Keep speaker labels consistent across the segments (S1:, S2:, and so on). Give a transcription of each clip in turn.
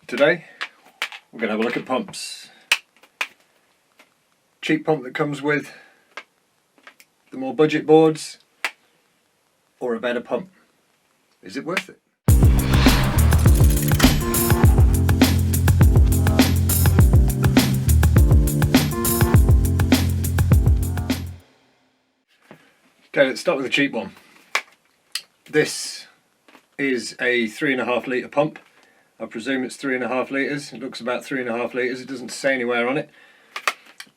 S1: Today we're going to have a look at pumps. Cheap pump that comes with the more budget boards, or a better pump. Is it worth it? Okay, let's start with the cheap one. This is a 3.5 litre pump. I presume it's 3.5 litres. It looks about 3.5 litres. It doesn't say anywhere on it.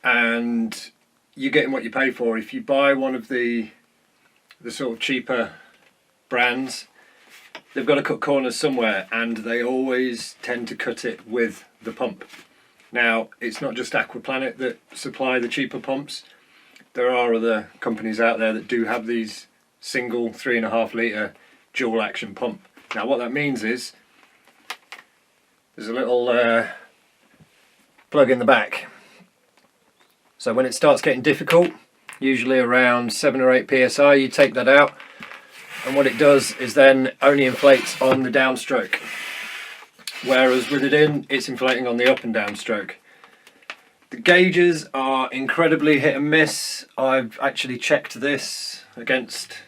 S1: And you're getting what you pay for. If you buy one of the sort of cheaper brands, they've got to cut corners somewhere, and they always tend to cut it with the pump. Now, it's not just Aquaplanet that supply the cheaper pumps. There are other companies out there that do have these single 3.5 litre dual action pump. Now what that means is there's a little plug in the back. So when it starts getting difficult, usually around 7 or 8 psi, you take that out, and what it does is then only inflates on the downstroke, whereas with it in, it's inflating on the up and downstroke. The gauges are incredibly hit and miss. I've actually checked this against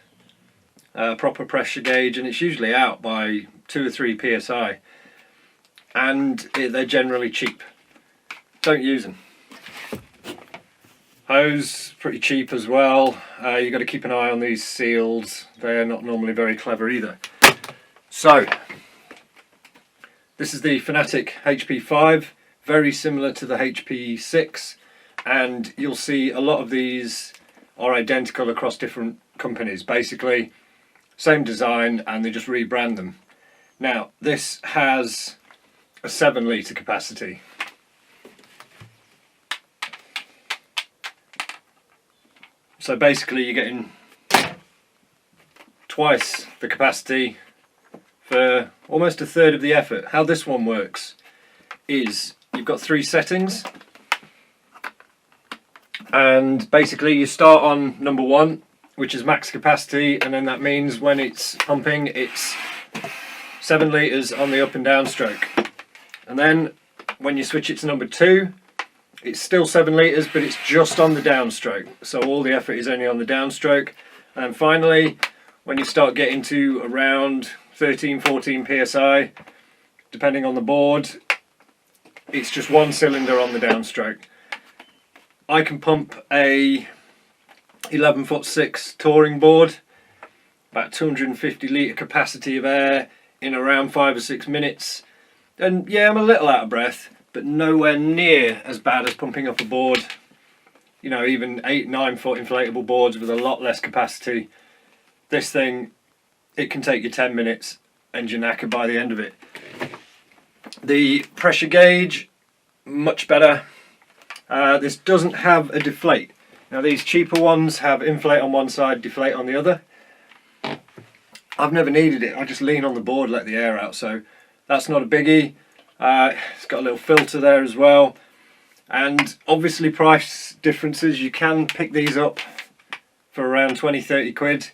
S1: a proper pressure gauge, and it's usually out by 2 or 3 psi, and they're generally cheap. Don't use them. Hose, pretty cheap as well. You've got to keep an eye on these seals. They're not normally very clever either. So this is the Fanatic HP5. Very similar to the HP6, and you'll see a lot of these are identical across different companies. Basically same design, and they just rebrand them. Now this has a 7 litre capacity. So basically you're getting twice the capacity for almost a third of the effort. How this one works is you've got 3 settings, and basically you start on number 1, which is max capacity, and then that means when it's pumping it's 7 litres on the up and down stroke. And then when you switch it to number 2, it's still 7 litres, but it's just on the downstroke, so all the effort is only on the downstroke. And finally, when you start getting to around 13-14 psi, depending on the board, it's just 1 cylinder on the downstroke. I can pump a 11'6" touring board, about 250 litre capacity of air, in around 5 or 6 minutes. And yeah, I'm a little out of breath, but nowhere near as bad as pumping up a board, you know, even 8-9 foot inflatable boards with a lot less capacity. This thing, it can take you 10 minutes and you're knackered by the end of it. The pressure gauge, much better. This doesn't have a deflate. Now these cheaper ones have inflate on one side, deflate on the other. I've never needed it. I just lean on the board, let the air out, so that's not a biggie. It's got a little filter there as well, and obviously price differences. You can pick these up for around 20-30 quid.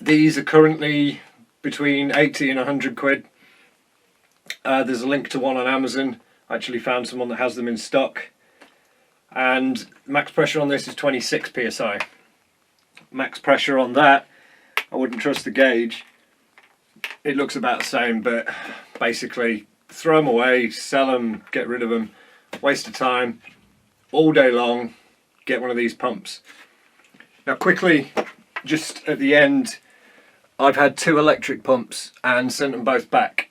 S1: These are currently between 80 and 100 quid. There's a link to one on Amazon. I actually found someone that has them in stock, and max pressure on this is 26 psi. Max pressure on that, I wouldn't trust the gauge. It looks about the same, but basically throw them away, sell them, get rid of them. Waste of time all day long. Get one of these pumps. Now quickly, just at the end, I've had 2 electric pumps and sent them both back.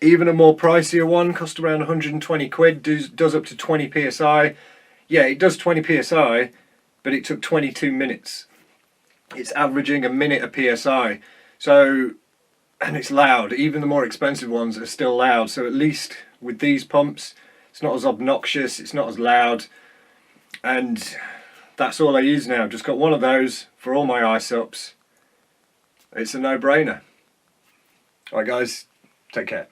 S1: Even a more pricier one cost around 120 quid, does up to 20 psi. Yeah, it does 20 psi, but it took 22 minutes. It's averaging a minute a psi. So, and it's loud. Even the more expensive ones are still loud. So at least with these pumps, it's not as obnoxious, it's not as loud. And that's all I use now. Just got one of those for all my SUPs. It's a no-brainer. Alright guys, take care.